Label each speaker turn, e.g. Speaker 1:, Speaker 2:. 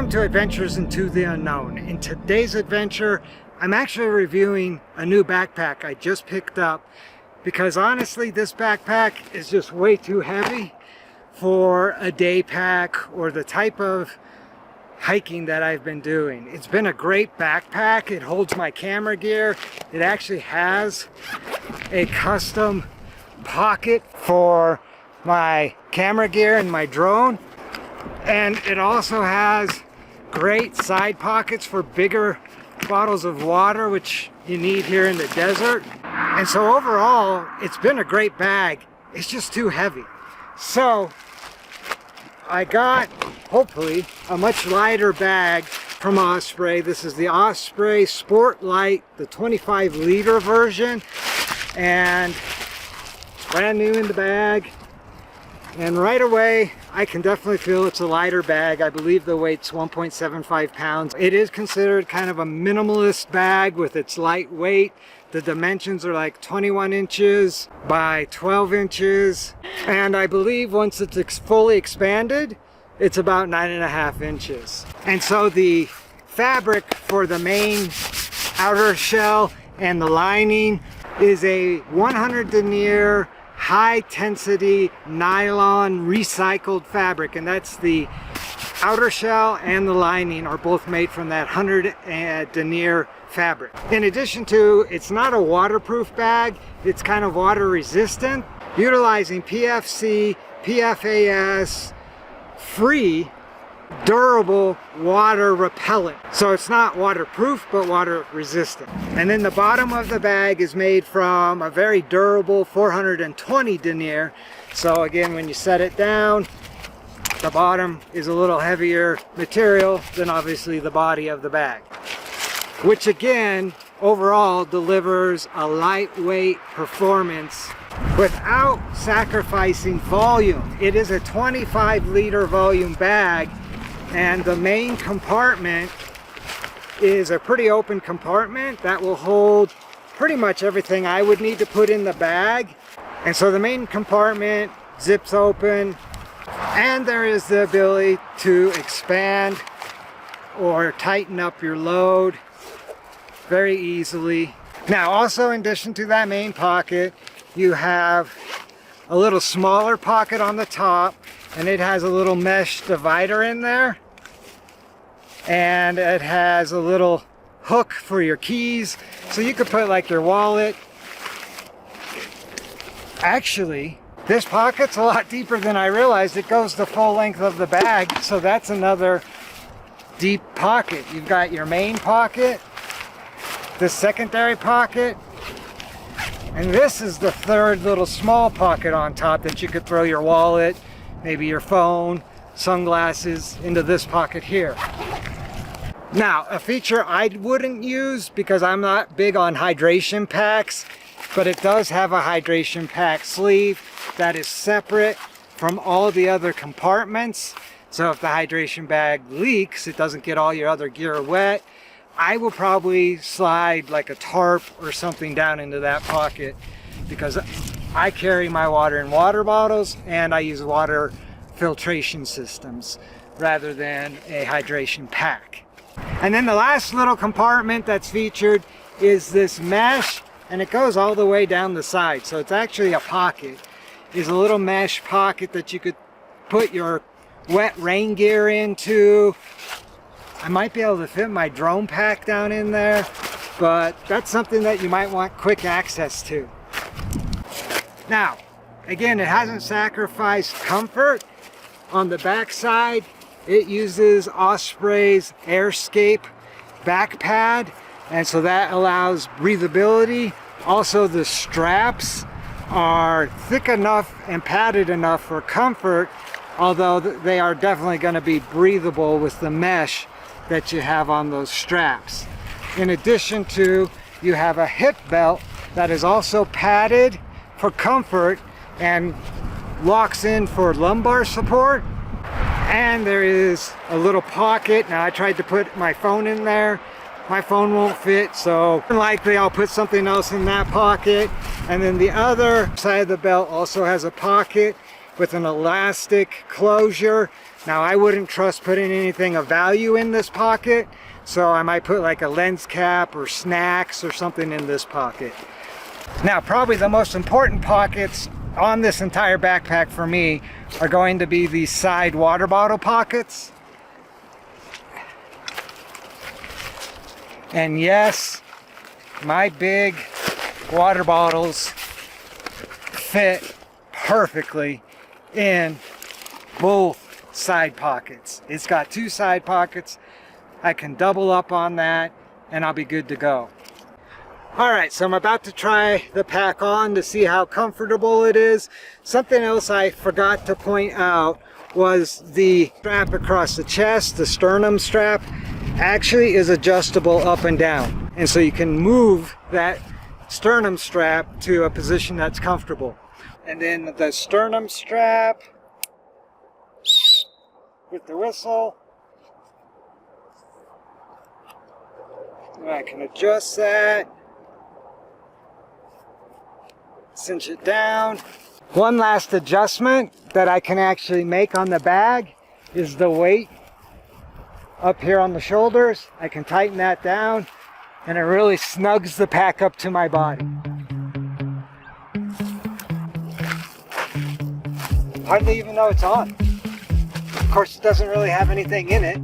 Speaker 1: Welcome to Adventures into the Unknown. In today's adventure, I'm actually reviewing a new backpack I just picked up because honestly, this backpack is just way too heavy for a day pack or the type of hiking that I've been doing. It's been a great backpack. It holds my camera gear. It actually has a custom pocket for my camera gear and my drone. And it also has great side pockets for bigger bottles of water, which you need here in the desert. And so overall, it's been a great bag. It's just too heavy. So I got, hopefully, a much lighter bag from Osprey. This is the Osprey Sportlite, the 25-liter version. And it's brand new in the bag. And right away, I can definitely feel it's a lighter bag. I believe the weight's 1.75 pounds. It is considered kind of a minimalist bag with its light weight. The dimensions are like 21 inches by 12 inches. And I believe once it's fully expanded, it's about 9.5 inches. And so the fabric for the main outer shell and the lining is a 100 denier high-tensity nylon recycled fabric, and that's the outer shell and the lining are both made from that 100 denier fabric. In addition to, it's not a waterproof bag, it's kind of water resistant, utilizing PFC, PFAS free durable water repellent. So it's not waterproof, but water resistant. And then the bottom of the bag is made from a very durable 420 denier. So again, when you set it down, the bottom is a little heavier material than obviously the body of the bag, which again, overall delivers a lightweight performance without sacrificing volume. It is a 25-liter volume bag, and the main compartment is a pretty open compartment that will hold pretty much everything I would need to put in the bag. And so the main compartment zips open, and there is the ability to expand or tighten up your load very easily. Now, also in addition to that main pocket, you have a little smaller pocket on the top, and it has a little mesh divider in there, and it has a little hook for your keys, so you could put like your wallet. Actually, this pocket's a lot deeper than I realized. It goes the full length of the bag, so that's another deep pocket. You've got your main pocket, the secondary pocket, and this is the third little small pocket on top that you could throw your wallet, maybe your phone, sunglasses into this pocket here. Now, a feature I wouldn't use because I'm not big on hydration packs, but it does have a hydration pack sleeve that is separate from all the other compartments. So if the hydration bag leaks, it doesn't get all your other gear wet. I will probably slide like a tarp or something down into that pocket because I carry my water in water bottles and I use water filtration systems rather than a hydration pack. And then the last little compartment that's featured is this mesh, and it goes all the way down the side. So it's actually a pocket. It's a little mesh pocket that you could put your wet rain gear into. I might be able to fit my drone pack down in there, but that's something that you might want quick access to. Now, again, it hasn't sacrificed comfort. On the back side, it uses Osprey's Airscape back pad, and so that allows breathability. Also, the straps are thick enough and padded enough for comfort, although they are definitely going to be breathable with the mesh that you have on those straps. In addition to, you have a hip belt that is also padded for comfort and locks in for lumbar support. And there is a little pocket. Now, I tried to put my phone in there. My phone won't fit, so likely I'll put something else in that pocket. And then the other side of the belt also has a pocket, with an elastic closure. Now I wouldn't trust putting anything of value in this pocket, so I might put like a lens cap or snacks or something in this pocket. Now probably the most important pockets on this entire backpack for me are going to be these side water bottle pockets. And yes, my big water bottles fit perfectly in both side pockets. It's got 2 side pockets. I can double up on that and I'll be good to go. Alright, so I'm about to try the pack on to see how comfortable it is. Something else I forgot to point out was the strap across the chest, the sternum strap, actually is adjustable up and down. And so you can move that sternum strap to a position that's comfortable. And then the sternum strap with the whistle. And I can adjust that. Cinch it down. One last adjustment that I can actually make on the bag is the weight up here on the shoulders. I can tighten that down and it really snugs the pack up to my body. Hardly even know it's on. Of course, it doesn't really have anything in it.